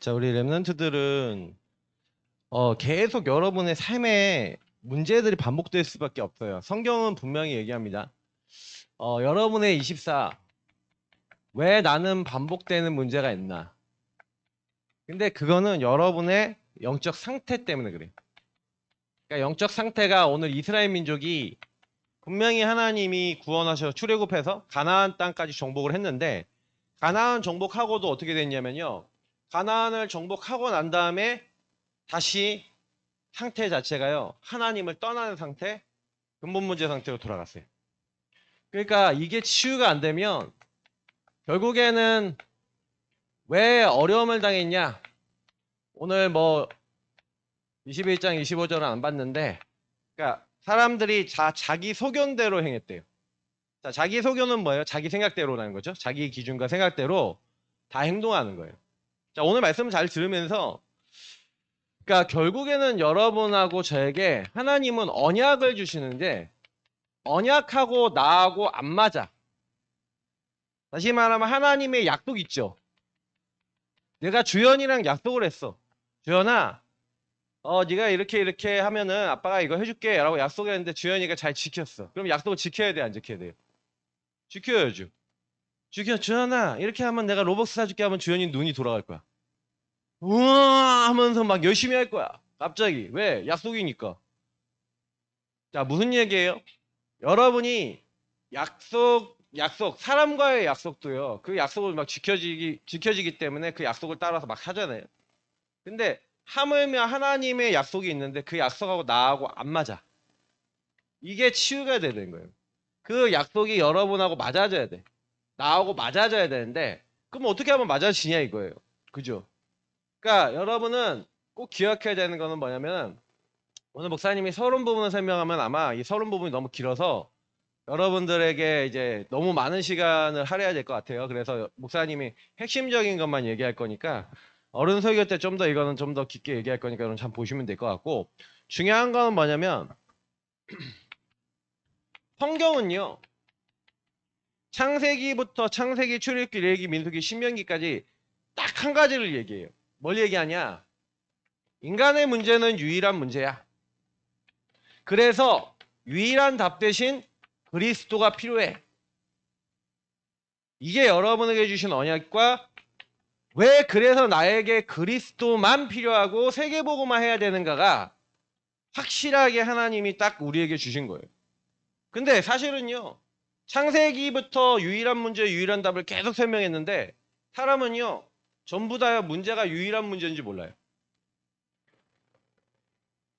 자, 우리 랩런트들은 계속 여러분의 삶에 문제들이 반복될 수밖에 없어요. 성경은 분명히 얘기합니다. 여러분의 24, 왜 나는 반복되는 문제가 있나? 근데 그거는 여러분의 영적 상태 때문에 그래요. 그러니까 영적 상태가 오늘 이스라엘 민족이 분명히 하나님이 구원하셔 출애굽해서 가나안 땅까지 정복을 했는데, 가나안 정복하고도 어떻게 됐냐면요. 가나안을 정복하고 난 다음에 다시 상태 자체가요, 하나님을 떠나는 상태, 근본 문제 상태로 돌아갔어요. 그러니까 이게 치유가 안 되면 결국에는 왜 어려움을 당했냐? 오늘 뭐 21장 25절은 안 봤는데, 그러니까 사람들이 자기 소견대로 행했대요. 자, 자기 소견은 뭐예요? 자기 생각대로라는 거죠. 자기 기준과 생각대로 다 행동하는 거예요. 자, 오늘 말씀 잘 들으면서, 그러니까 결국에는 여러분하고 저에게 하나님은 언약을 주시는데, 언약하고 나하고 안 맞아. 다시 말하면 하나님의 약속 있죠. 내가 주연이랑 약속을 했어. 주연아, 네가 이렇게 하면은 아빠가 이거 해줄게 라고 약속했는데 주연이가 잘 지켰어. 그럼 약속을 지켜야 돼, 안 지켜야 돼요? 지켜야죠. 주연아, 이렇게 하면 내가 로벅스 사줄게 하면 주연이 눈이 돌아갈 거야. 우와 하면서 막 열심히 할 거야. 갑자기. 왜? 약속이니까. 자, 무슨 얘기예요? 여러분이 사람과의 약속도요. 그 약속을 막 지켜지기 때문에 그 약속을 따라서 막 하잖아요. 근데 하물며 하나님의 약속이 있는데 그 약속하고 나하고 안 맞아. 이게 치유가 되는 거예요. 그 약속이 여러분하고 맞아져야 돼. 나하고 맞아져야 되는데, 그럼 어떻게 하면 맞아지냐 이거예요. 그죠? 그러니까 여러분은 꼭 기억해야 되는 거는 뭐냐면, 오늘 목사님이 서론 부분을 설명하면 아마 이 서론 부분이 너무 길어서 여러분들에게 이제 너무 많은 시간을 할애해야 될 것 같아요. 그래서 목사님이 핵심적인 것만 얘기할 거니까, 어른 설교 때 좀 더 이거는 좀 더 깊게 얘기할 거니까 여러분 참 보시면 될 것 같고, 중요한 거는 뭐냐면, 성경은요, 창세기부터 창세기, 출애굽기, 레위기, 민수기, 신명기까지 딱 한 가지를 얘기해요. 뭘 얘기하냐? 인간의 문제는 유일한 문제야. 그래서 유일한 답 대신 그리스도가 필요해. 이게 여러분에게 주신 언약과, 왜 그래서 나에게 그리스도만 필요하고 세계복음만 해야 되는가가 확실하게 하나님이 딱 우리에게 주신 거예요. 근데 사실은요, 창세기부터 유일한 문제, 유일한 답을 계속 설명했는데, 사람은요, 전부 다 문제가 유일한 문제인지 몰라요.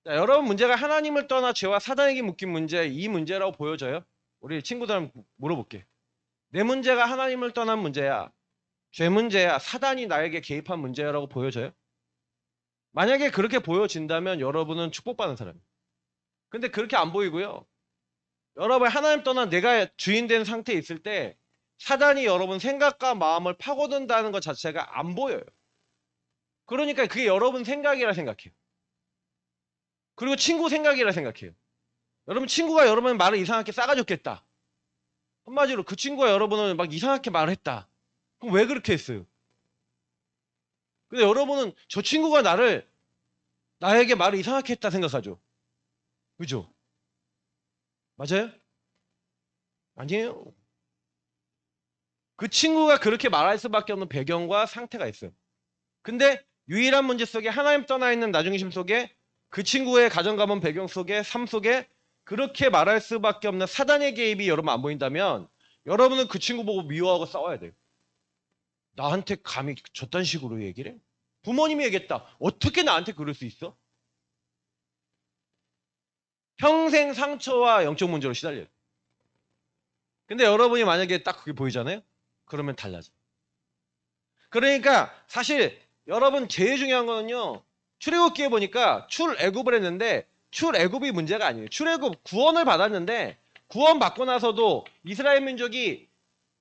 자, 여러분 문제가 하나님을 떠나 죄와 사단에게 묶인 문제, 이 문제라고 보여져요? 우리 친구들한테 물어볼게. 내 문제가 하나님을 떠난 문제야, 죄 문제야, 사단이 나에게 개입한 문제라고 보여져요? 만약에 그렇게 보여진다면 여러분은 축복받은 사람이에요. 근데 그렇게 안 보이고요. 여러분 하나님 떠난 내가 주인 된 상태에 있을 때 사단이 여러분 생각과 마음을 파고든다는 것 자체가 안 보여요. 그러니까 그게 여러분 생각이라 생각해요. 그리고 친구 생각이라 생각해요. 여러분 친구가 여러분 말을 이상하게 싸가졌겠다. 한마디로 그 친구가 여러분을 막 이상하게 말을 했다. 그럼 왜 그렇게 했어요? 근데 여러분은 저 친구가 나에게 말을 이상하게 했다 생각하죠. 그죠? 맞아요? 아니에요. 그 친구가 그렇게 말할 수밖에 없는 배경과 상태가 있어요. 근데 유일한 문제 속에 하나님 떠나 있는 나중심 속에, 그 친구의 가정가문 배경 속에, 삶 속에 그렇게 말할 수밖에 없는 사단의 개입이 여러분 안 보인다면, 여러분은 그 친구 보고 미워하고 싸워야 돼요. 나한테 감히 저딴 식으로 얘기를 해? 부모님이 얘기했다. 어떻게 나한테 그럴 수 있어? 평생 상처와 영적 문제로 시달려요. 근데 여러분이 만약에 딱 그게 보이잖아요? 그러면 달라져. 그러니까 사실 여러분 제일 중요한 거는요, 출애굽기에 보니까 출애굽을 했는데 출애굽이 문제가 아니에요. 출애굽 구원을 받았는데, 구원 받고 나서도 이스라엘 민족이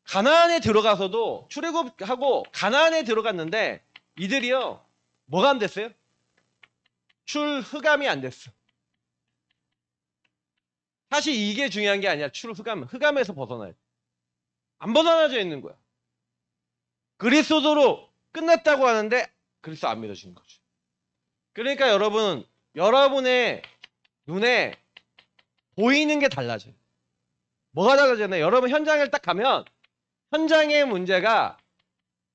가나안에 들어가서도, 출애굽하고 가나안에 들어갔는데 이들이요, 뭐가 안 됐어요? 출흑암이 안 됐어. 사실 이게 중요한 게 아니야. 흑암에서 벗어나야 돼. 안 벗어나져 있는 거야. 그리스도로 끝났다고 하는데 그리스도 안 믿어지는 거죠. 그러니까 여러분, 여러분의 눈에 보이는 게 달라져요. 뭐가 달라지나요? 여러분 현장을 딱 가면 현장의 문제가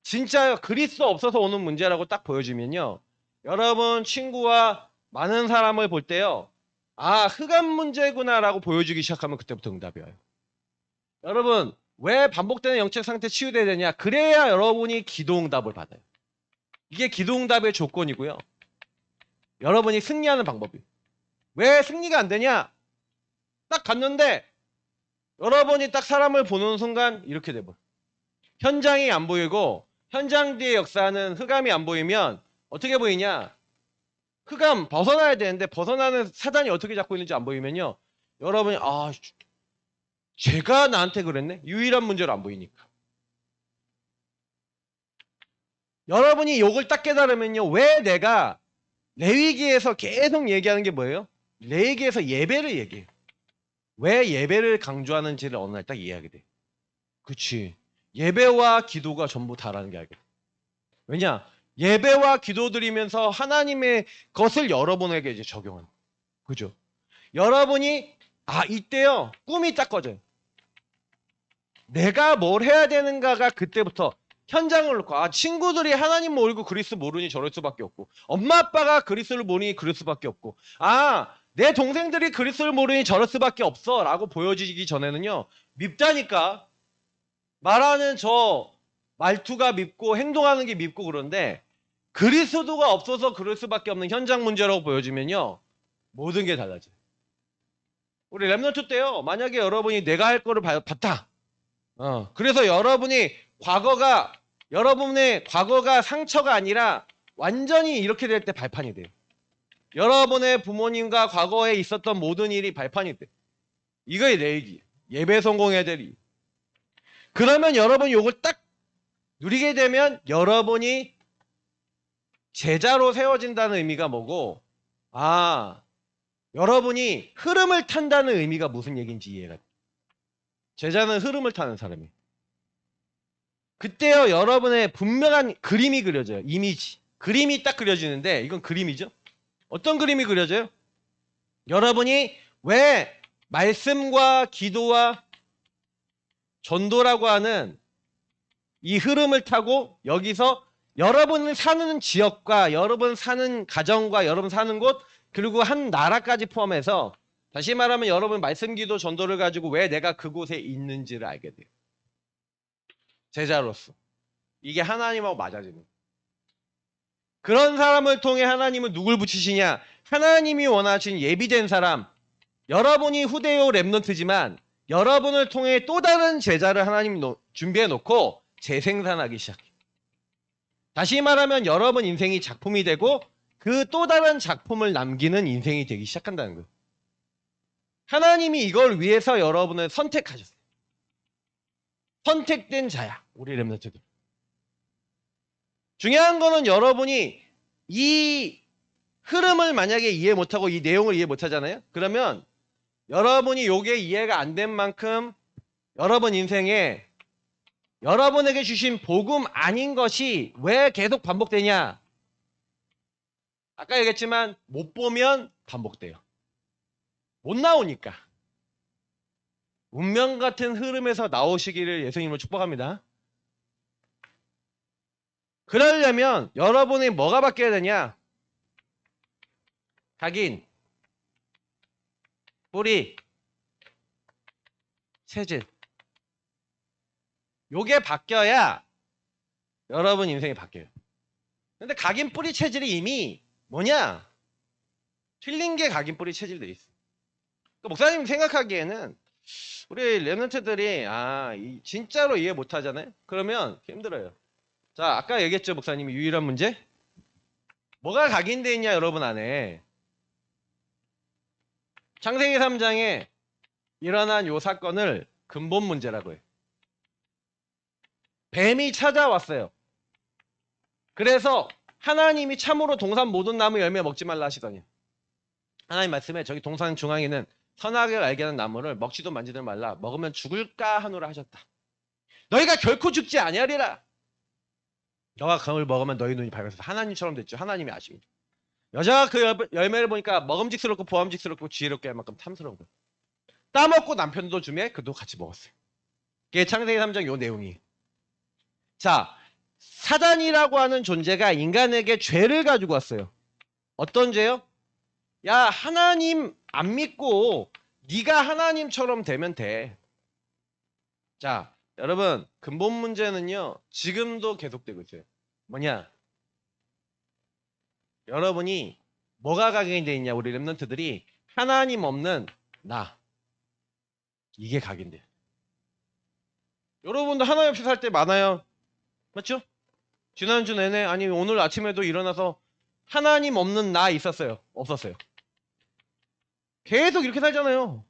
진짜 그리스도 없어서 오는 문제라고 딱 보여지면요. 여러분 친구와 많은 사람을 볼 때요. 아, 흑암 문제구나라고 보여주기 시작하면 그때부터 응답이 와요. 여러분, 왜 반복되는 영적 상태 치유돼야 되냐? 그래야 여러분이 기도 응답을 받아요. 이게 기도 응답의 조건이고요. 여러분이 승리하는 방법이에요. 왜 승리가 안 되냐? 딱 갔는데 여러분이 딱 사람을 보는 순간 이렇게 돼버려. 현장이 안 보이고 현장 뒤의 역사는 흑암이 안 보이면 어떻게 보이냐? 흑암 벗어나야 되는데 벗어나는 사단이 어떻게 잡고 있는지 안 보이면요. 여러분이 아, 제가 나한테 그랬네? 유일한 문제로 안 보이니까. 여러분이 요걸 딱 깨달으면요. 왜 내가 레위기에서 계속 얘기하는 게 뭐예요? 레위기에서 예배를 얘기해요. 왜 예배를 강조하는지를 어느 날 딱 이해하게 돼. 그치. 예배와 기도가 전부 다라는 게 알게 돼. 왜냐? 예배와 기도 드리면서 하나님의 것을 여러분에게 이제 적용하는 거예요. 그죠? 여러분이 아, 이때요. 꿈이 딱 꺼져요. 내가 뭘 해야 되는가가 그때부터 현장을 놓고 아, 친구들이 하나님 모르고 그리스 모르니 저럴 수밖에 없고 엄마 아빠가 그리스를 모르니 그럴 수밖에 없고 아, 내 동생들이 그리스를 모르니 저럴 수밖에 없어 라고 보여지기 전에는요. 밉다니까. 말하는 저 말투가 밉고 행동하는 게 밉고 그런데 그리스도가 없어서 그럴 수밖에 없는 현장 문제라고 보여지면요. 모든 게 달라져요. 우리 랩넌트 때요. 만약에 여러분이 내가 할 거를 봤다. 그래서 여러분의 과거가 상처가 아니라 완전히 이렇게 될 때 발판이 돼요. 여러분의 부모님과 과거에 있었던 모든 일이 발판이 돼. 이거의 레이기. 예배 성공해야 될 이유. 그러면 여러분이 이걸 딱 누리게 되면 여러분이 제자로 세워진다는 의미가 뭐고 아, 여러분이 흐름을 탄다는 의미가 무슨 얘기인지 이해가 돼. 제자는 흐름을 타는 사람이에요. 그때요 여러분의 분명한 그림이 그려져요. 이미지. 그림이 딱 그려지는데 이건 그림이죠. 어떤 그림이 그려져요? 여러분이 왜 말씀과 기도와 전도라고 하는 이 흐름을 타고 여기서 여러분 사는 지역과 여러분 사는 가정과 여러분 사는 곳 그리고 한 나라까지 포함해서 다시 말하면 여러분 말씀 기도 전도를 가지고 왜 내가 그곳에 있는지를 알게 돼요. 제자로서. 이게 하나님하고 맞아지는. 그런 사람을 통해 하나님은 누굴 붙이시냐? 하나님이 원하신 예비된 사람. 여러분이 후대요 랩넌트지만 여러분을 통해 또 다른 제자를 하나님이 준비해 놓고 재생산하기 시작해요. 다시 말하면 여러분 인생이 작품이 되고 그 또 다른 작품을 남기는 인생이 되기 시작한다는 거예요. 하나님이 이걸 위해서 여러분을 선택하셨어요. 선택된 자야. 우리 랩넌트들. 중요한 거는 여러분이 이 흐름을 만약에 이해 못하고 이 내용을 이해 못하잖아요. 그러면 여러분이 요게 이해가 안 된 만큼 여러분 인생에 여러분에게 주신 복음 아닌 것이 왜 계속 반복되냐? 아까 얘기했지만 못 보면 반복돼요. 못 나오니까. 운명 같은 흐름에서 나오시기를 예수님으로 축복합니다. 그러려면 여러분이 뭐가 바뀌어야 되냐? 각인, 뿌리, 체질. 요게 바뀌어야 여러분 인생이 바뀌어요. 근데 각인, 뿌리, 체질이 이미 뭐냐? 틀린 게 각인, 뿌리, 체질돼 있어. 그러니까 목사님 생각하기에는 우리 랩런트들이 진짜로 이해 못하잖아요. 그러면 힘들어요. 자, 아까 얘기했죠, 목사님이 유일한 문제? 뭐가 각인돼 있냐, 여러분 안에. 창세기 3장에 일어난 요 사건을 근본 문제라고 해요. 뱀이 찾아왔어요. 그래서 하나님이 참으로 동산 모든 나무 열매 먹지 말라 하시더니 하나님 말씀에 저기 동산 중앙에는 선악을 알게 하는 나무를 먹지도 만지도 말라. 먹으면 죽을까 하노라 하셨다. 너희가 결코 죽지 아니하리라. 너가 그걸 먹으면 너희 눈이 밝아서 하나님처럼 됐죠. 하나님이 아십니다. 여자가 그 열매를 보니까 먹음직스럽고 보암직스럽고 지혜롭게 할 만큼 탐스러운 거예요. 따먹고 남편도 주매 그도 같이 먹었어요. 이게 창세기 3장 요 내용이. 자, 사단이라고 하는 존재가 인간에게 죄를 가지고 왔어요. 어떤 죄요? 야, 하나님 안 믿고 네가 하나님처럼 되면 돼. 자, 여러분 근본 문제는요. 지금도 계속되고 있어요. 뭐냐? 여러분이 뭐가 각인되어 있냐? 우리 랩런트들이 하나님 없는 나. 이게 각인돼요. 여러분도 하나님 없이 살 때 많아요. 맞죠? 지난주 내내 아니 오늘 아침에도 일어나서 하나님 없는 나 있었어요? 없었어요? 계속 이렇게 살잖아요.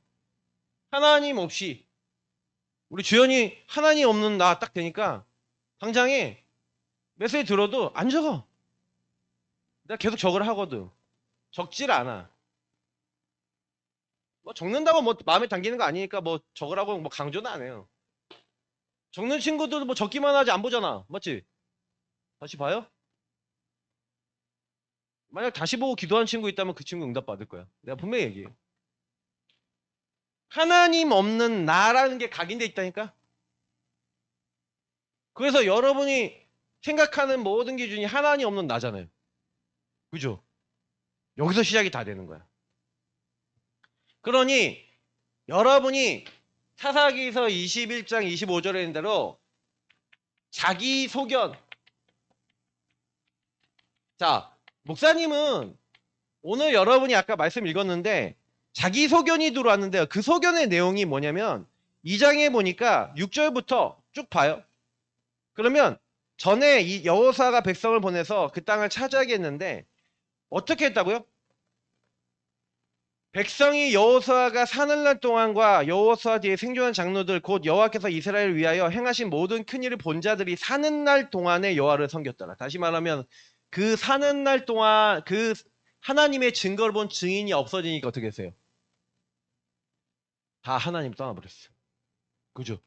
하나님 없이. 우리 주연이 하나님 없는 나 딱 되니까 당장에 메시지 들어도 안 적어. 내가 계속 적으라 하거든. 적질 않아. 뭐 적는다고 뭐 마음에 담기는 거 아니니까 뭐 적으라고 뭐 강조는 안 해요. 적는 친구들도 뭐 적기만 하지 안 보잖아. 맞지? 다시 봐요? 만약 다시 보고 기도한 친구 있다면 그 친구 응답 받을 거야. 내가 분명히 얘기해. 하나님 없는 나라는 게 각인돼 있다니까? 그래서 여러분이 생각하는 모든 기준이 하나님 없는 나잖아요. 그죠? 여기서 시작이 다 되는 거야. 그러니 여러분이 사사기서 21장 25절에 있는 대로 자기 소견. 자, 목사님은 오늘 여러분이 아까 말씀 읽었는데 자기 소견이 들어왔는데요. 그 소견의 내용이 뭐냐면 2장에 보니까 6절부터 쭉 봐요. 그러면 전에 이 여호수아가 백성을 보내서 그 땅을 차지하게 했는데 어떻게 했다고요? 백성이 여호수아가 사늘날 동안과 여호수아 뒤에 생존한 장로들 곧 여호와께서 이스라엘을 위하여 행하신 모든 큰 일을 본 자들이 사는 날 동안에 여호와를 섬겼더라. 다시 말하면 그 사는 날 동안 그 하나님의 증거를 본 증인이 없어지니까 어떻게 했어요? 다 하나님 떠나버렸어요. 그죠?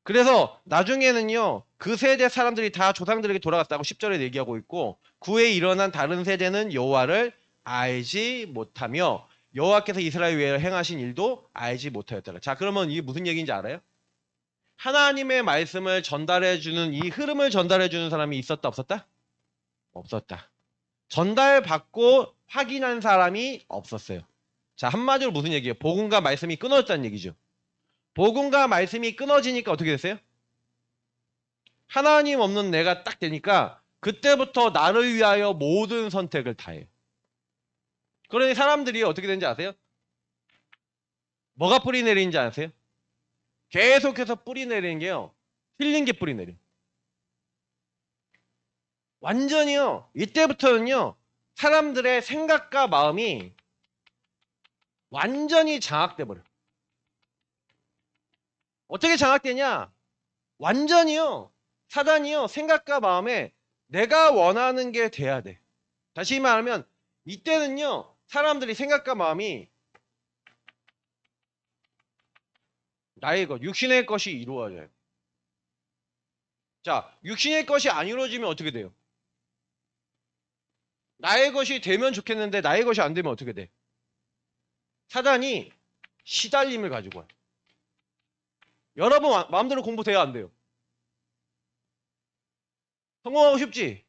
그래서 나중에는요. 그 세대 사람들이 다 조상들에게 돌아갔다고 10절에 얘기하고 있고 그 후에 일어난 다른 세대는 여호와를 알지 못하며 여호와께서 이스라엘 위에 행하신 일도 알지 못하였더라. 자, 그러면 이게 무슨 얘기인지 알아요? 하나님의 말씀을 전달해주는 이 흐름을 전달해주는 사람이 있었다 없었다? 없었다. 전달받고 확인한 사람이 없었어요. 자, 한마디로 무슨 얘기예요? 복음과 말씀이 끊어졌다는 얘기죠. 복음과 말씀이 끊어지니까 어떻게 됐어요? 하나님 없는 내가 딱 되니까 그때부터 나를 위하여 모든 선택을 다 해요. 그러니 사람들이 어떻게 되는지 아세요? 뭐가 뿌리 내리는지 아세요? 계속해서 뿌리 내리는 게요. 틀린 게 뿌리 내려. 완전히요. 이때부터는요. 사람들의 생각과 마음이 완전히 장악돼 버려. 어떻게 장악되냐? 완전히요. 사단이요. 생각과 마음에 내가 원하는 게 돼야 돼. 다시 말하면 이때는요. 사람들이 생각과 마음이 나의 것, 육신의 것이 이루어져요. 자, 육신의 것이 안 이루어지면 어떻게 돼요? 나의 것이 되면 좋겠는데 나의 것이 안 되면 어떻게 돼? 사단이 시달림을 가지고 와요. 여러분 마음대로 공부돼야 안 돼요. 성공하고 싶지?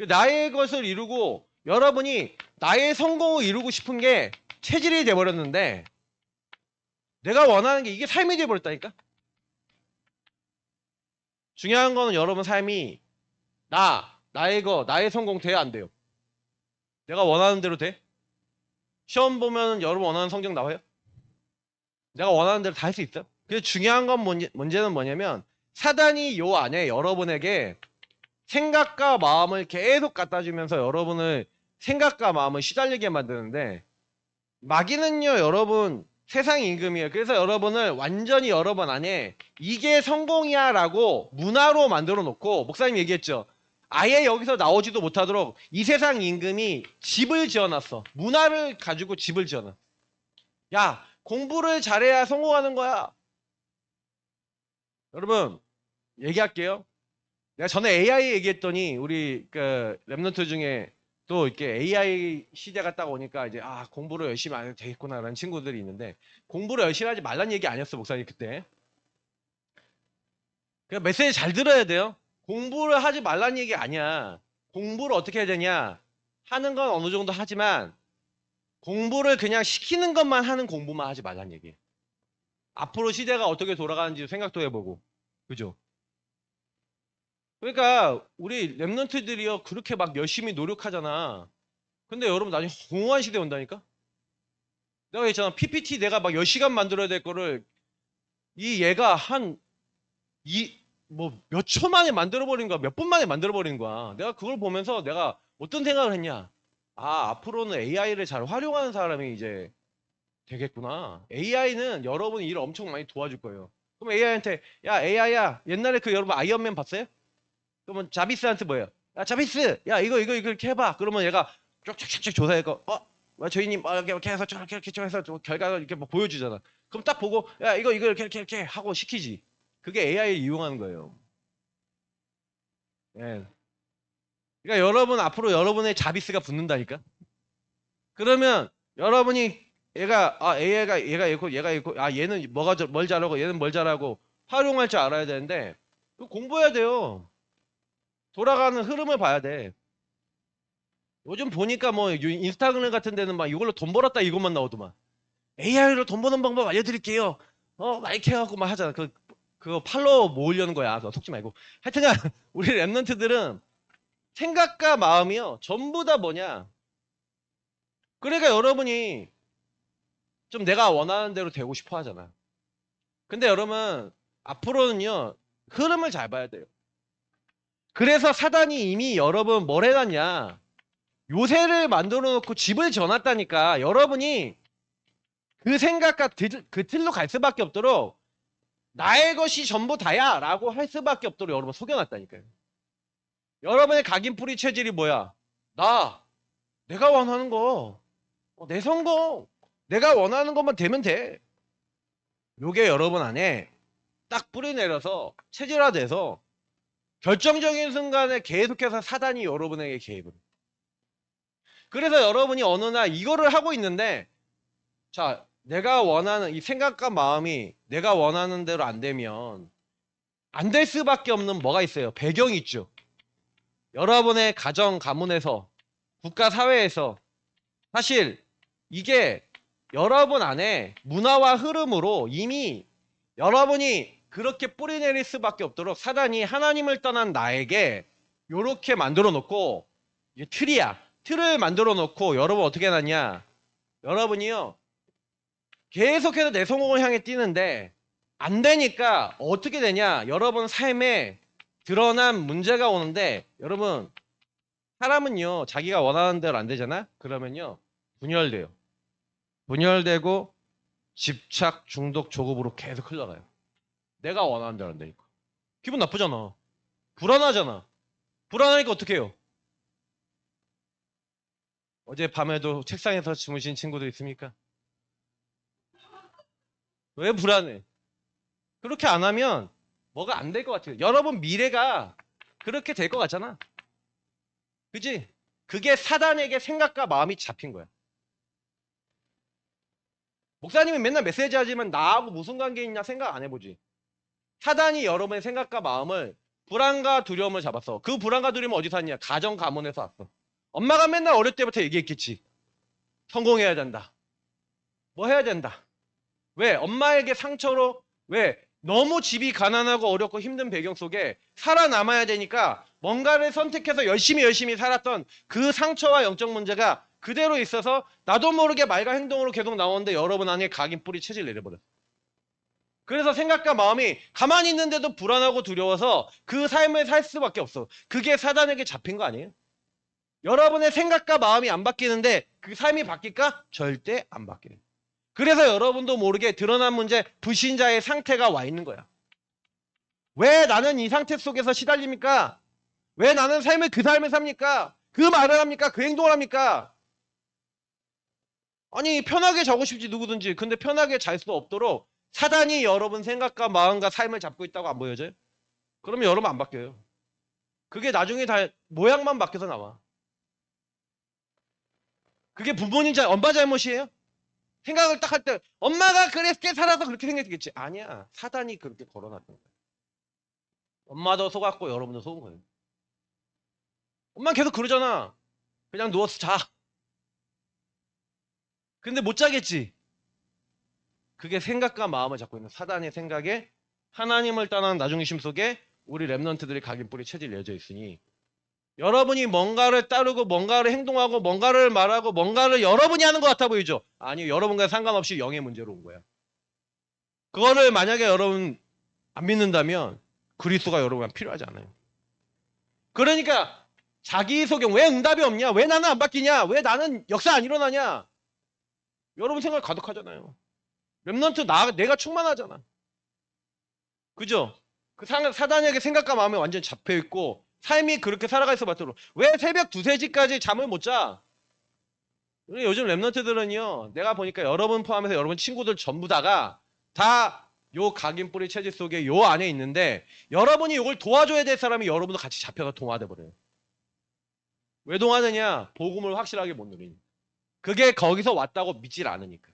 나의 것을 이루고 여러분이 나의 성공을 이루고 싶은 게 체질이 돼버렸는데 내가 원하는 게 이게 삶이 돼버렸다니까? 중요한 거는 여러분 삶이 나의 거, 나의 성공 돼야 안 돼요? 내가 원하는 대로 돼? 시험 보면 여러분 원하는 성적 나와요? 내가 원하는 대로 다 할 수 있어요? 그래서 중요한 건 문제는 뭐냐면 사단이 요 안에 여러분에게 생각과 마음을 계속 갖다 주면서 여러분을 생각과 마음을 시달리게 만드는데 마귀는요 여러분 세상 임금이에요. 그래서 여러분을 완전히 여러분 안에 이게 성공이야 라고 문화로 만들어 놓고 목사님 얘기했죠. 아예 여기서 나오지도 못하도록 이 세상 임금이 집을 지어놨어. 문화를 가지고 집을 지어놨어. 야, 공부를 잘해야 성공하는 거야. 여러분 얘기할게요. 내가 전에 AI 얘기했더니 우리 그 랩런트 중에 또 이렇게 AI 시대가 딱 오니까 이제 아 공부를 열심히 안 해도 되겠구나라는 친구들이 있는데 공부를 열심히 하지 말란 얘기 아니었어 목사님 그때. 그냥 메시지 잘 들어야 돼요. 공부를 하지 말란 얘기 아니야. 공부를 어떻게 해야 되냐? 하는 건 어느 정도 하지만 공부를 그냥 시키는 것만 하는 공부만 하지 말란 얘기. 앞으로 시대가 어떻게 돌아가는지 생각도 해보고, 그죠? 그러니까 우리 랩런트들이요 그렇게 막 열심히 노력하잖아. 근데 여러분 나중에 공허한 시대 온다니까? 내가 있잖아 PPT 내가 막 10시간 만들어야 될 거를 이 얘가 한 이 뭐 몇 초 만에 만들어 버린 거야 몇 분 만에 만들어 버린 거야. 내가 그걸 보면서 내가 어떤 생각을 했냐, 아 앞으로는 AI를 잘 활용하는 사람이 이제 되겠구나. AI는 여러분 일을 엄청 많이 도와줄 거예요. 그럼 AI한테 야 AI야 옛날에 그 여러분 아이언맨 봤어요? 그러면 자비스한테 뭐예요? 야 자비스 야 이거 이렇게 해봐. 그러면 얘가 쭉쭉쭉쭉 조사해서 저희님 이렇게 해서 이렇게 해서 결과를 이렇게 뭐 보여주잖아. 그럼 딱 보고 야 이거 이렇게 하고 시키지. 그게 AI를 이용하는 거예요. 예. 그러니까 여러분 앞으로 여러분의 자비스가 붙는다니까. 그러면 여러분이 얘가 있고 얘는 뭘 잘하고 얘는 뭘 잘하고 활용할 줄 알아야 되는데 그거 공부해야 돼요. 돌아가는 흐름을 봐야 돼. 요즘 보니까 뭐 인스타그램 같은 데는 막 이걸로 돈 벌었다 이것만 나오더만. AI로 돈 버는 방법 알려드릴게요. 막 이렇게 해갖고 막 하잖아. 그거 팔로워 모으려는 거야. 너 속지 말고. 하여튼간 우리 랩런트들은 생각과 마음이요 전부 다 뭐냐. 그러니까 여러분이 좀 내가 원하는 대로 되고 싶어 하잖아. 근데 여러분 앞으로는요 흐름을 잘 봐야 돼요. 그래서 사단이 이미 여러분 뭘 해놨냐, 요새를 만들어 놓고 집을 지어놨다니까. 여러분이 그 생각과 그 틀로 갈 수밖에 없도록 나의 것이 전부 다야 라고 할 수밖에 없도록 여러분 속여놨다니까요. 여러분의 각인뿌리 체질이 뭐야? 내가 원하는 거, 내 성공, 내가 원하는 것만 되면 돼. 요게 여러분 안에 딱 뿌리 내려서 체질화돼서 결정적인 순간에 계속해서 사단이 여러분에게 개입을. 그래서 여러분이 어느 날 이거를 하고 있는데, 자, 내가 원하는 이 생각과 마음이 내가 원하는 대로 안 되면 안 될 수밖에 없는 뭐가 있어요? 배경이 있죠. 여러분의 가정, 가문에서, 국가, 사회에서 사실 이게 여러분 안에 문화와 흐름으로 이미 여러분이 그렇게 뿌리내릴 수밖에 없도록 사단이 하나님을 떠난 나에게 요렇게 만들어 놓고, 이게 틀이야. 틀을 만들어 놓고 여러분 어떻게 해놨냐? 여러분이요 계속해서 내 성공을 향해 뛰는데 안 되니까 어떻게 되냐? 여러분 삶에 드러난 문제가 오는데, 여러분 사람은요 자기가 원하는 대로 안 되잖아? 그러면요 분열돼요. 분열되고 집착, 중독, 조급으로 계속 흘러가요. 내가 원하는 대로 안 되니까. 기분 나쁘잖아. 불안하잖아. 불안하니까 어떻게 해요? 어제 밤에도 책상에서 주무신 친구들 있습니까? 왜 불안해? 그렇게 안 하면 뭐가 안 될 것 같아요. 여러분 미래가 그렇게 될 것 같잖아. 그지? 그게 사단에게 생각과 마음이 잡힌 거야. 목사님이 맨날 메시지 하지만 나하고 무슨 관계 있냐 생각 안 해보지. 사단이 여러분의 생각과 마음을 불안과 두려움을 잡았어. 그 불안과 두려움은 어디서 왔냐? 가정, 가문에서 왔어. 엄마가 맨날 어릴 때부터 얘기했겠지. 성공해야 된다. 뭐 해야 된다. 왜? 엄마에게 상처로, 왜? 너무 집이 가난하고 어렵고 힘든 배경 속에 살아남아야 되니까 뭔가를 선택해서 열심히 살았던 그 상처와 영적 문제가 그대로 있어서 나도 모르게 말과 행동으로 계속 나오는데 여러분 안에 각인 뿌리 체질 내려버렸어. 그래서 생각과 마음이 가만히 있는데도 불안하고 두려워서 그 삶을 살 수밖에 없어. 그게 사단에게 잡힌 거 아니에요? 여러분의 생각과 마음이 안 바뀌는데 그 삶이 바뀔까? 절대 안 바뀌어요. 그래서 여러분도 모르게 드러난 문제, 불신자의 상태가 와 있는 거야. 왜 나는 이 상태 속에서 시달립니까? 왜 나는 그 삶을 삽니까? 그 말을 합니까? 그 행동을 합니까? 아니 편하게 자고 싶지 누구든지. 근데 편하게 잘 수 없도록 사단이 여러분 생각과 마음과 삶을 잡고 있다고 안 보여져요? 그러면 여러분 안 바뀌어요. 그게 나중에 다 모양만 바뀌어서 나와. 그게 부모님 엄마 잘못이에요? 생각을 딱 할 때 엄마가 그렇게 살아서 그렇게 생각했겠지. 아니야. 사단이 그렇게 걸어놨던 거야. 엄마도 속았고 여러분도 속은 거예요. 엄마 계속 그러잖아. 그냥 누워서 자. 근데 못 자겠지. 그게 생각과 마음을 잡고 있는 사단의 생각에 하나님을 떠난 나중심 속에 우리 랩넌트들이 각인뿌리 체질이 내려져 있으니 여러분이 뭔가를 따르고 뭔가를 행동하고 뭔가를 말하고 뭔가를 여러분이 하는 것 같아 보이죠? 아니요. 여러분과 상관없이 영의 문제로 온 거야. 그거를 만약에 여러분 안 믿는다면 그리스도가 여러분한테 필요하지 않아요. 그러니까 자기 소경 왜 응답이 없냐? 왜 나는 안 바뀌냐? 왜 나는 역사 안 일어나냐? 여러분 생각 가득하잖아요. 랩넌트 내가 충만하잖아. 그죠? 그 사단에게 생각과 마음이 완전 잡혀있고 삶이 그렇게 살아갈 수밖에 없어. 왜 새벽 2, 3시까지 잠을 못 자? 요즘 랩넌트들은요. 내가 보니까 여러분 포함해서 여러분 친구들 전부 다가 다 요 각인뿌리 체질 속에 요 안에 있는데 여러분이 요걸 도와줘야 될 사람이 여러분도 같이 잡혀서 동화돼 버려요. 왜 동화되냐? 복음을 확실하게 못 누리니까. 그게 거기서 왔다고 믿질 않으니까.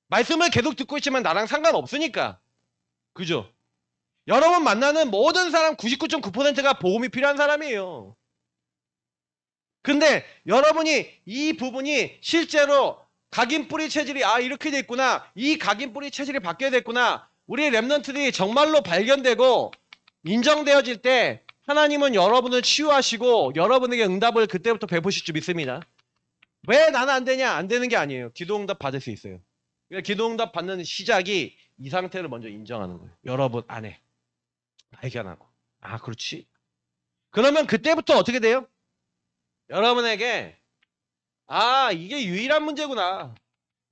말씀을 계속 듣고 있지만 나랑 상관없으니까. 그죠? 여러분 만나는 모든 사람 99.9%가 복음이 필요한 사람이에요. 근데 여러분이 이 부분이 실제로 각인뿌리 체질이 이렇게 돼 있구나. 이 각인뿌리 체질이 바뀌어야 됐구나. 우리 랩넌트들이 정말로 발견되고 인정되어질 때 하나님은 여러분을 치유하시고 여러분에게 응답을 그때부터 베푸실 줄 믿습니다. 왜 나는 안 되냐? 안 되는 게 아니에요. 기도응답 받을 수 있어요. 그러니까 기도응답 받는 시작이 이 상태를 먼저 인정하는 거예요. 여러분 안에 발견하고. 그렇지. 그러면 그때부터 어떻게 돼요? 여러분에게 이게 유일한 문제구나.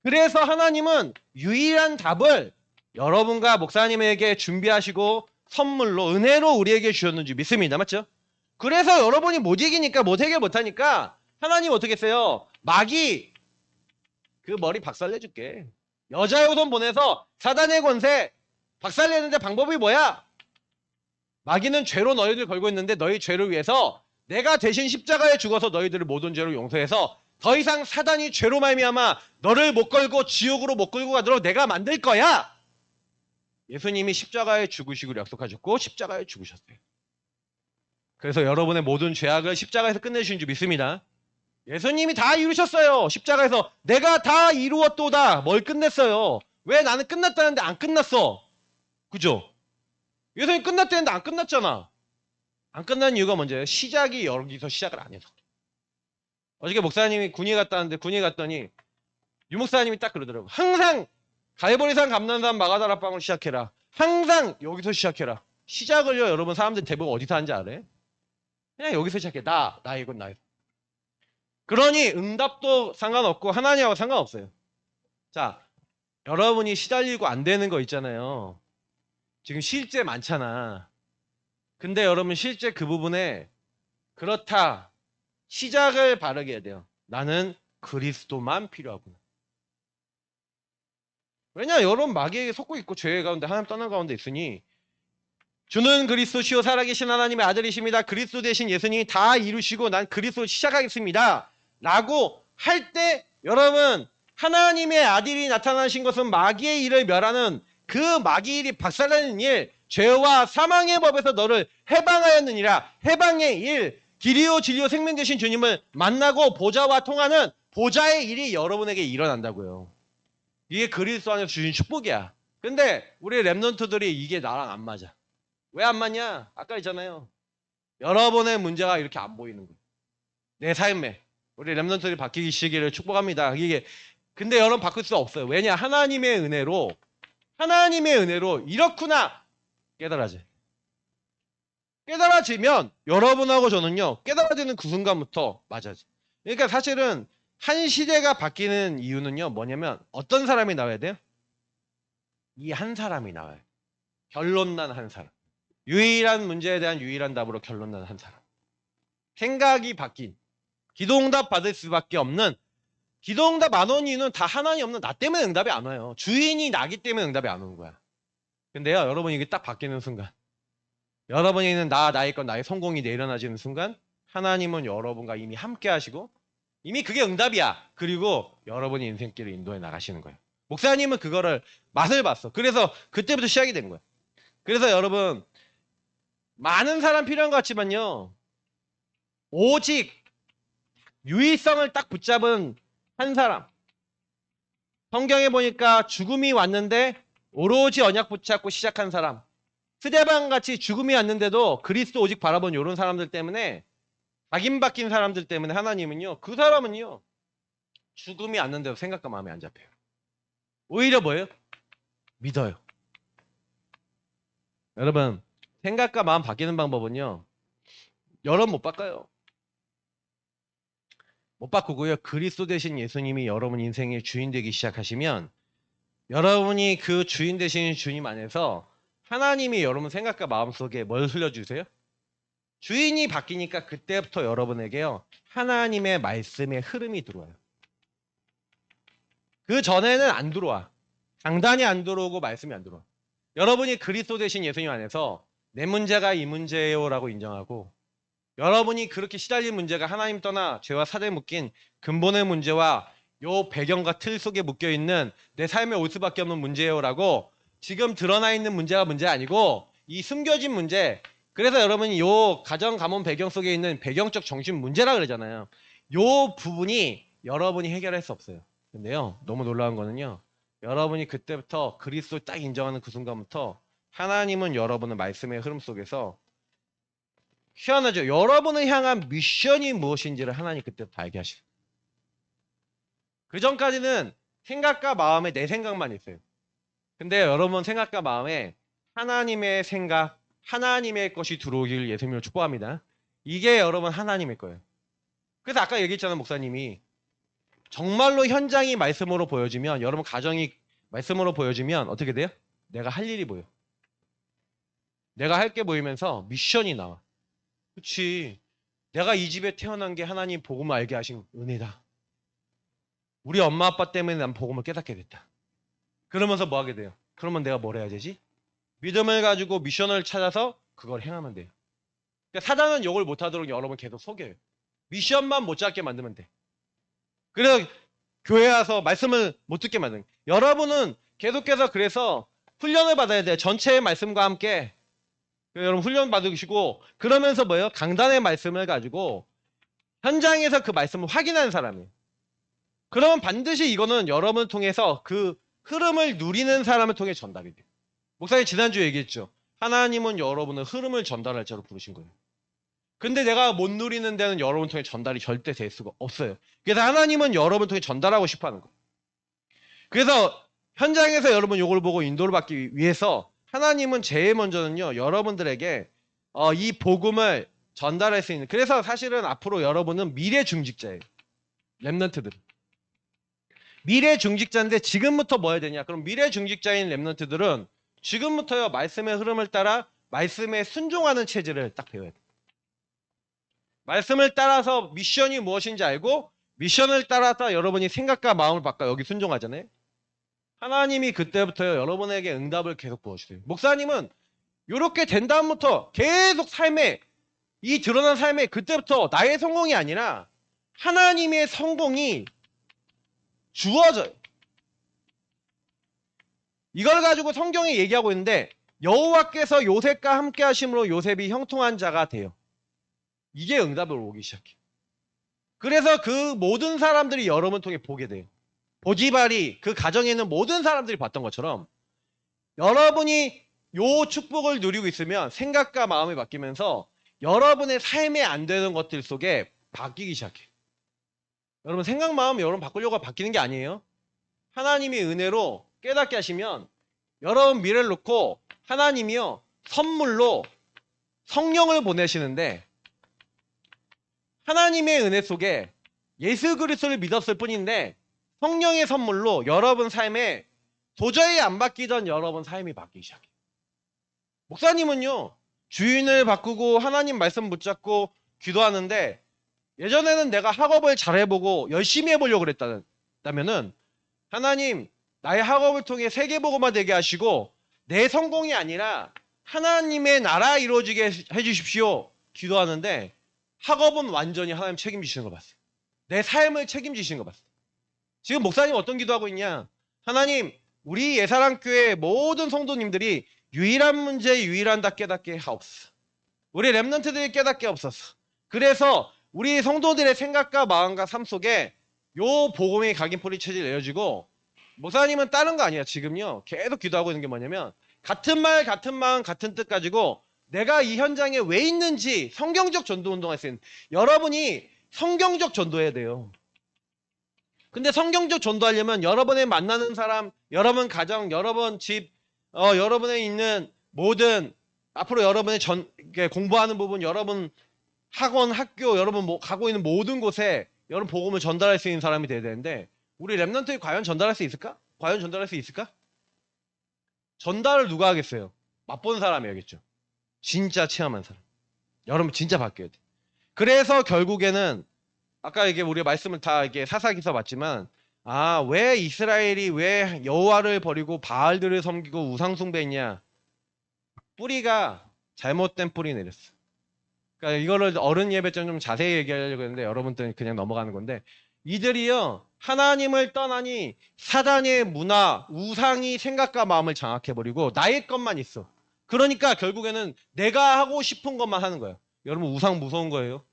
그래서 하나님은 유일한 답을 여러분과 목사님에게 준비하시고 선물로 은혜로 우리에게 주셨는지 믿습니다. 맞죠? 그래서 여러분이 못 이기니까 못 해결 못하니까 하나님 어떻게 했어요? 마귀 그 머리 박살내줄게. 여자 요돈 보내서 사단의 권세 박살내는데 방법이 뭐야? 마귀는 죄로 너희들 걸고 있는데 너희 죄를 위해서 내가 대신 십자가에 죽어서 너희들을 모든 죄로 용서해서 더 이상 사단이 죄로 말미암아 너를 못 걸고 지옥으로 못 끌고 가도록 내가 만들 거야. 예수님이 십자가에 죽으시고 약속하셨고 십자가에 죽으셨어요. 그래서 여러분의 모든 죄악을 십자가에서 끝내주신 줄 믿습니다. 예수님이 다 이루셨어요. 십자가에서 내가 다 이루었도다. 뭘 끝냈어요? 왜 나는 끝났다는데 안 끝났어? 그죠? 예수님 끝났다는데 안 끝났잖아. 안 끝난 이유가 뭔지예요? 시작이 여기서 시작을 안 해서. 어저께 목사님이 군에 갔다는데 군에 갔더니 유목사님이 딱 그러더라고. 항상 갈보리산 감난산 마가다라방으로 시작해라. 항상 여기서 시작해라. 시작을요 여러분 사람들 대부분 어디서 하는지 알아요? 그냥 여기서 시작해. 나 이건 나야. 그러니 응답도 상관없고 하나님하고 상관없어요. 자, 여러분이 시달리고 안 되는 거 있잖아요. 지금 실제 많잖아. 근데 여러분 실제 그 부분에 그렇다. 시작을 바르게 해야 돼요. 나는 그리스도만 필요하구나. 왜냐 여러분 마귀에게 속고 있고 죄 가운데 하나님 떠난 가운데 있으니 주는 그리스도시요 살아계신 하나님의 아들이십니다. 그리스도 대신 예수님이 다 이루시고 난 그리스도를 시작하겠습니다. 라고 할 때 여러분 하나님의 아들이 나타나신 것은 마귀의 일을 멸하는 그 마귀 일이 박살내는 일 죄와 사망의 법에서 너를 해방하였느니라. 해방의 일 길이요 진리요 생명 되신 주님을 만나고 보좌와 통하는 보좌의 일이 여러분에게 일어난다고요. 이게 그리스도 안에서 주신 축복이야. 근데 우리 랩넌트들이 이게 나랑 안 맞아. 왜 안 맞냐? 아까 했잖아요. 여러분의 문제가 이렇게 안 보이는 거예요. 내 삶에 우리 랩넌트들이 바뀌시기를 축복합니다. 이게 근데 여러분 바꿀 수 없어요. 왜냐? 하나님의 은혜로 이렇구나 깨달아져. 깨달아지면 여러분하고 저는요 깨달아지는 그 순간부터 맞아요. 그러니까 사실은 한 시대가 바뀌는 이유는요 뭐냐면 어떤 사람이 나와야 돼요? 이 한 사람이 나와요. 결론난 한 사람. 유일한 문제에 대한 유일한 답으로 결론난 한 사람. 생각이 바뀐 기도응답 받을 수밖에 없는 기도응답 안 오는 이유는 다 하나님 없는 나 때문에 응답이 안 와요. 주인이 나기 때문에 응답이 안 오는 거야. 근데요 여러분 이게 딱 바뀌는 순간 여러분이 있는 나의 것, 나의 성공이 내려놔지는 순간 하나님은 여러분과 이미 함께 하시고 이미 그게 응답이야. 그리고 여러분이 인생길을 인도해 나가시는 거예요. 목사님은 그거를 맛을 봤어. 그래서 그때부터 시작이 된 거예요. 그래서 여러분 많은 사람 필요한 것 같지만요. 오직 유일성을 딱 붙잡은 한 사람. 성경에 보니까 죽음이 왔는데 오로지 언약 붙잡고 시작한 사람. 스데반 같이 죽음이 왔는데도 그리스도 오직 바라본 이런 사람들 때문에 각인박힌 사람들 때문에 하나님은요. 그 사람은요. 죽음이 왔는데도 생각과 마음이 안 잡혀요. 오히려 뭐예요? 믿어요. 여러분 생각과 마음 바뀌는 방법은요. 여러분 못 바꿔요. 못 바꾸고요. 그리스도 되신 예수님이 여러분 인생의 주인 되기 시작하시면 여러분이 그 주인 되신 주님 안에서 하나님이 여러분 생각과 마음속에 뭘 흘려주세요? 주인이 바뀌니까 그때부터 여러분에게요. 하나님의 말씀의 흐름이 들어와요. 그 전에는 안 들어와. 강단이 안 들어오고 말씀이 안 들어와. 여러분이 그리스도 되신 예수님 안에서 내 문제가 이 문제예요 라고 인정하고 여러분이 그렇게 시달린 문제가 하나님 떠나 죄와 사대에 묶인 근본의 문제와 요 배경과 틀 속에 묶여있는 내 삶에 올 수밖에 없는 문제예요 라고 지금 드러나 있는 문제가 문제 아니고 이 숨겨진 문제. 그래서 여러분이 요 가정 가문 배경 속에 있는 배경적 정신 문제라 그러잖아요. 요 부분이 여러분이 해결할 수 없어요. 근데요 너무 놀라운 거는요 여러분이 그때부터 그리스도 딱 인정하는 그 순간부터 하나님은 여러분의 말씀의 흐름 속에서 희한하죠. 여러분을 향한 미션이 무엇인지를 하나님 그때부터 알게 하시고 그 전까지는 생각과 마음에 내 생각만 있어요. 근데 여러분 생각과 마음에 하나님의 생각, 하나님의 것이 들어오길 예수님으로 축복합니다. 이게 여러분 하나님의 거예요. 그래서 아까 얘기했잖아요. 목사님이 정말로 현장이 말씀으로 보여지면 여러분 가정이 말씀으로 보여지면 어떻게 돼요? 내가 할 일이 보여. 내가 할 게 보이면서 미션이 나와. 그렇지. 내가 이 집에 태어난 게 하나님 복음을 알게 하신 은혜다. 우리 엄마 아빠 때문에 난 복음을 깨닫게 됐다. 그러면서 뭐 하게 돼요? 그러면 내가 뭘 해야 되지? 믿음을 가지고 미션을 찾아서 그걸 행하면 돼요. 그러니까 사단은 욕을 못하도록 여러분 계속 속여요. 미션만 못 잡게 만들면 돼. 그래서 교회 와서 말씀을 못 듣게 만드는 거예요. 여러분은 계속해서 그래서 훈련을 받아야 돼요. 전체의 말씀과 함께 여러분 훈련 받으시고 그러면서 뭐예요? 강단의 말씀을 가지고 현장에서 그 말씀을 확인하는 사람이에요. 그러면 반드시 이거는 여러분을 통해서 그 흐름을 누리는 사람을 통해 전달이 돼요. 목사님 지난주에 얘기했죠. 하나님은 여러분의 흐름을 전달할 자로 부르신 거예요. 근데 내가 못 누리는 데는 여러분 통해 전달이 절대 될 수가 없어요. 그래서 하나님은 여러분 통해 전달하고 싶어 하는 거예요. 그래서 현장에서 여러분 이걸 보고 인도를 받기 위해서 하나님은 제일 먼저는요. 여러분들에게 이 복음을 전달할 수 있는 그래서 사실은 앞으로 여러분은 미래 중직자예요. 랩런트들. 미래 중직자인데 지금부터 뭐 해야 되냐? 그럼 미래 중직자인 랩런트들은 지금부터요. 말씀의 흐름을 따라 말씀에 순종하는 체질을 딱 배워야 돼요. 말씀을 따라서 미션이 무엇인지 알고 미션을 따라서 여러분이 생각과 마음을 바꿔 여기 순종하잖아요. 하나님이 그때부터 여러분에게 응답을 계속 부어주세요. 목사님은 이렇게 된 다음부터 계속 삶에 이 드러난 삶에 그때부터 나의 성공이 아니라 하나님의 성공이 주어져요. 이걸 가지고 성경에 얘기하고 있는데 여호와께서 요셉과 함께 하심으로 요셉이 형통한 자가 돼요. 이게 응답을 오기 시작해요. 그래서 그 모든 사람들이 여러분 통해 보게 돼요. 보디발이 그 가정에 있는 모든 사람들이 봤던 것처럼 여러분이 요 축복을 누리고 있으면 생각과 마음이 바뀌면서 여러분의 삶에 안 되는 것들 속에 바뀌기 시작해요. 여러분 생각 마음 여러분 바꾸려고 바뀌는 게 아니에요. 하나님이 은혜로 깨닫게 하시면 여러분 미래를 놓고 하나님이요 선물로 성령을 보내시는데 하나님의 은혜 속에 예수 그리스도를 믿었을 뿐인데 성령의 선물로 여러분 삶에 도저히 안 바뀌던 여러분 삶이 바뀌기 시작해요. 목사님은요 주인을 바꾸고 하나님 말씀 붙잡고 기도하는데 예전에는 내가 학업을 잘해보고 열심히 해보려고 그랬다면은 하나님 나의 학업을 통해 세계보고만 되게 하시고 내 성공이 아니라 하나님의 나라 이루어지게 해주십시오. 기도하는데 학업은 완전히 하나님 책임지시는 거 봤어요. 내 삶을 책임지시는 거 봤어요. 지금 목사님 어떤 기도하고 있냐? 하나님, 우리 예사랑교회 모든 성도님들이 유일한 문제 유일한다 깨닫게 하옵소서. 우리 렘넌트들이 깨닫게 없었어. 그래서 우리 성도들의 생각과 마음과 삶 속에 요 복음의 각인뿌리 체질 내어지고, 목사님은 다른 거 아니야. 지금요 계속 기도하고 있는 게 뭐냐면, 같은 말 같은 마음 같은 뜻 가지고 내가 이 현장에 왜 있는지 성경적 전도 운동할 수 있는, 여러분이 성경적 전도해야 돼요. 근데 성경적 전도하려면 여러분의 만나는 사람, 여러분 가정, 여러분 집, 여러분의 있는 모든, 앞으로 여러분의 공부하는 부분, 여러분 학원, 학교, 여러분 가고 있는 모든 곳에 여러분 복음을 전달할 수 있는 사람이 돼야 되는데, 우리 렘넌트에 과연 전달할 수 있을까? 과연 전달할 수 있을까? 전달을 누가 하겠어요? 맛본 사람이 하겠죠. 진짜 체험한 사람. 여러분 진짜 바뀌어야 돼. 그래서 결국에는 아까 이게 우리 말씀을 다 이게 사사기서 봤지만, 왜 이스라엘이 왜 여호와를 버리고 바알들을 섬기고 우상 숭배했냐? 뿌리가 잘못된 뿌리 내렸어. 그러니까 이거를 어른 예배 때 좀 자세히 얘기하려고 했는데 여러분들은 그냥 넘어가는 건데, 이들이요 하나님을 떠나니 사단의 문화, 우상이 생각과 마음을 장악해버리고 나의 것만 있어. 그러니까 결국에는 내가 하고 싶은 것만 하는 거예요. 여러분 우상 무서운 거예요.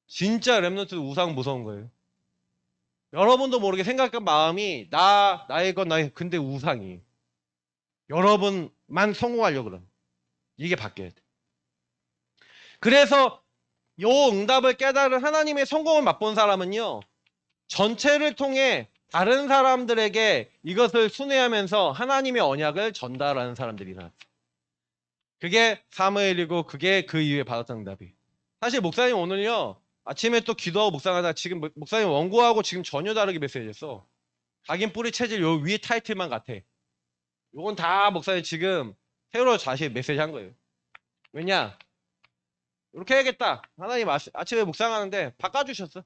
진짜 렘넌트 우상 무서운 거예요. 여러분도 모르게 생각과 마음이 나의 것, 근데 우상이. 여러분만 성공하려고 그러는. 이게 바뀌어야 돼. 그래서 요 응답을 깨달은 하나님의 성공을 맛본 사람은요, 전체를 통해 다른 사람들에게 이것을 순회하면서 하나님의 언약을 전달하는 사람들이 나왔어요. 그게 사무엘이고 그게 그 이후에 받았던 응답이. 사실 목사님 오늘요 아침에 또 기도하고 묵상하다 지금 목사님 원고하고 지금 전혀 다르게 메시지했어. 각인 뿌리 체질 요 위에 타이틀만 같아. 요건 다 목사님 지금 새로 다시 메시지 한 거예요. 왜냐? 이렇게 해야겠다. 하나님 아침에 묵상하는데 바꿔주셨어.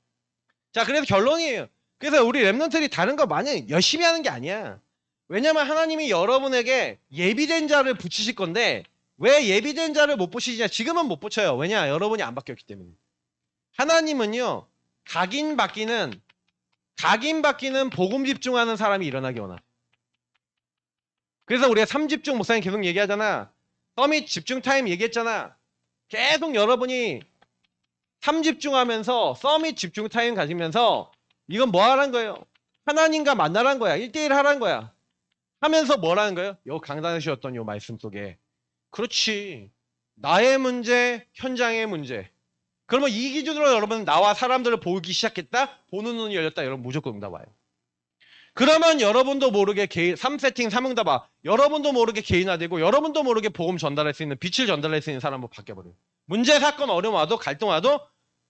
자, 그래서 결론이에요. 그래서 우리 렘넌트들이 다른 거 많이 열심히 하는 게 아니야. 왜냐면 하나님이 여러분에게 예비된 자를 붙이실 건데, 왜 예비된 자를 못 붙이시냐? 지금은 못 붙여요. 왜냐? 여러분이 안 바뀌었기 때문에. 하나님은요, 각인 바뀌는 복음 집중하는 사람이 일어나기 원하. 그래서 우리가 3집중 목사님 계속 얘기하잖아. 서밋 집중 타임 얘기했잖아. 계속 여러분이 3집중하면서 서밋 집중 타임 가지면서 이건 뭐 하라는 거예요? 하나님과 만나라는 거야. 1대1 하라는 거야. 하면서 뭐라는 거예요? 요 강단에 쉬었던 요 말씀 속에. 그렇지. 나의 문제, 현장의 문제. 그러면 이 기준으로 여러분 나와 사람들을 보기 시작했다? 보는 눈이 열렸다. 여러분 무조건 응답 와요. 그러면 여러분도 모르게 3세팅 3응답 와. 여러분도 모르게 개인화되고 여러분도 모르게 복음 전달할 수 있는, 빛을 전달할 수 있는 사람으로 바뀌어버려요. 문제, 사건, 어려움 와도 갈등 와도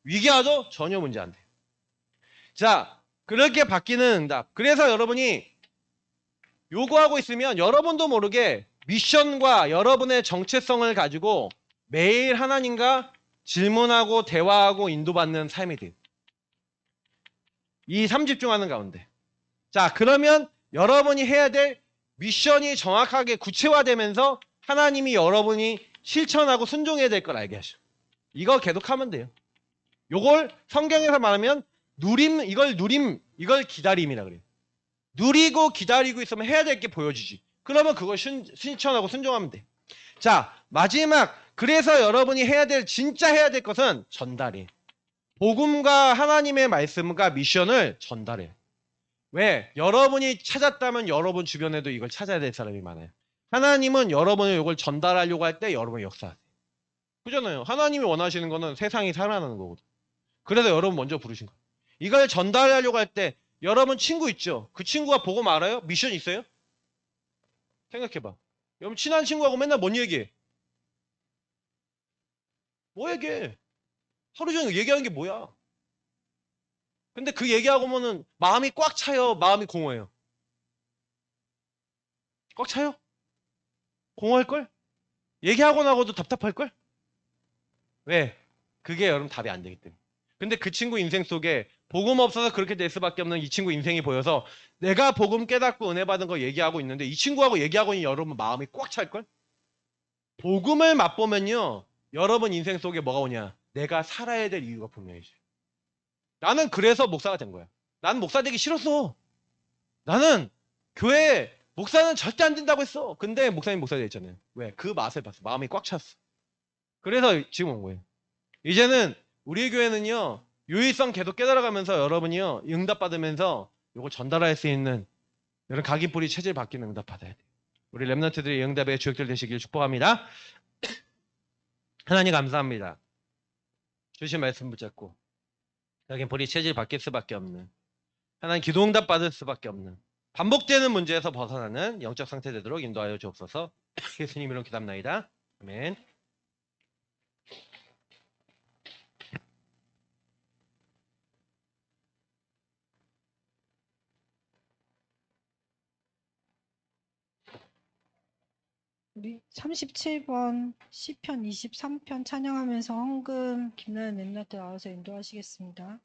위기 와도 전혀 문제 안 돼. 자, 그렇게 바뀌는 응답. 그래서 여러분이 요구하고 있으면 여러분도 모르게 미션과 여러분의 정체성을 가지고 매일 하나님과 질문하고 대화하고 인도받는 삶이 돼요. 이 3집중하는 가운데. 자, 그러면 여러분이 해야 될 미션이 정확하게 구체화되면서 하나님이 여러분이 실천하고 순종해야 될 걸 알게 하셔. 이거 계속하면 돼요. 요걸 성경에서 말하면 이걸 기다림이라 그래요. 누리고 기다리고 있으면 해야 될 게 보여지지. 그러면 그걸 실천하고 순종하면 돼. 자, 마지막. 그래서 여러분이 진짜 해야 될 것은 전달이에요. 복음과 하나님의 말씀과 미션을 전달해요. 왜? 여러분이 찾았다면 여러분 주변에도 이걸 찾아야 될 사람이 많아요. 하나님은 여러분이 이걸 전달하려고 할 때 여러분이 역사하세요. 그잖아요. 하나님이 원하시는 거는 세상이 살아나는 거거든. 그래서 여러분 먼저 부르신 거예요. 이걸 전달하려고 할 때 여러분 친구 있죠? 그 친구가 복음 알아요? 미션 있어요? 생각해봐. 여러분 친한 친구하고 맨날 뭔 얘기해? 뭐 얘기해? 하루 종일 얘기하는 게 뭐야? 근데 그 얘기하고는 마음이 꽉 차요? 마음이 공허해요? 꽉 차요? 공허할걸? 얘기하고 나고도 답답할걸? 왜? 그게 여러분 답이 안 되기 때문에. 근데 그 친구 인생 속에 복음 없어서 그렇게 될 수밖에 없는 이 친구 인생이 보여서 내가 복음 깨닫고 은혜 받은 거 얘기하고 있는데 이 친구하고 얘기하고 있는 여러분 마음이 꽉 찰걸? 복음을 맛보면요, 여러분 인생 속에 뭐가 오냐? 내가 살아야 될 이유가 분명해져요. 나는 그래서 목사가 된 거야. 나는 목사 되기 싫었어. 나는 교회 목사는 절대 안 된다고 했어. 근데 목사님 목사 됐잖아요. 왜? 그 맛을 봤어. 마음이 꽉 찼어. 그래서 지금 온 거예요. 이제는 우리 교회는요, 유의성 계속 깨달아가면서 여러분이요, 응답받으면서 이걸 전달할 수 있는 이런 각인뿌리 체질 바뀌는 응답 받아야 돼요. 우리 랩런트들이 응답의 주역들 되시길 축복합니다. 하나님 감사합니다. 주신 말씀 붙잡고 각인뿌리 체질 바뀔 수밖에 없는, 하나님 기도 응답 받을 수밖에 없는, 반복되는 문제에서 벗어나는 영적 상태 되도록 인도하여 주옵소서. 예수님 이름 기도합나이다. 아멘. 우리 37번 시편 23편 찬양하면서 헌금 김나연 랩런트 나와서 인도하시겠습니다.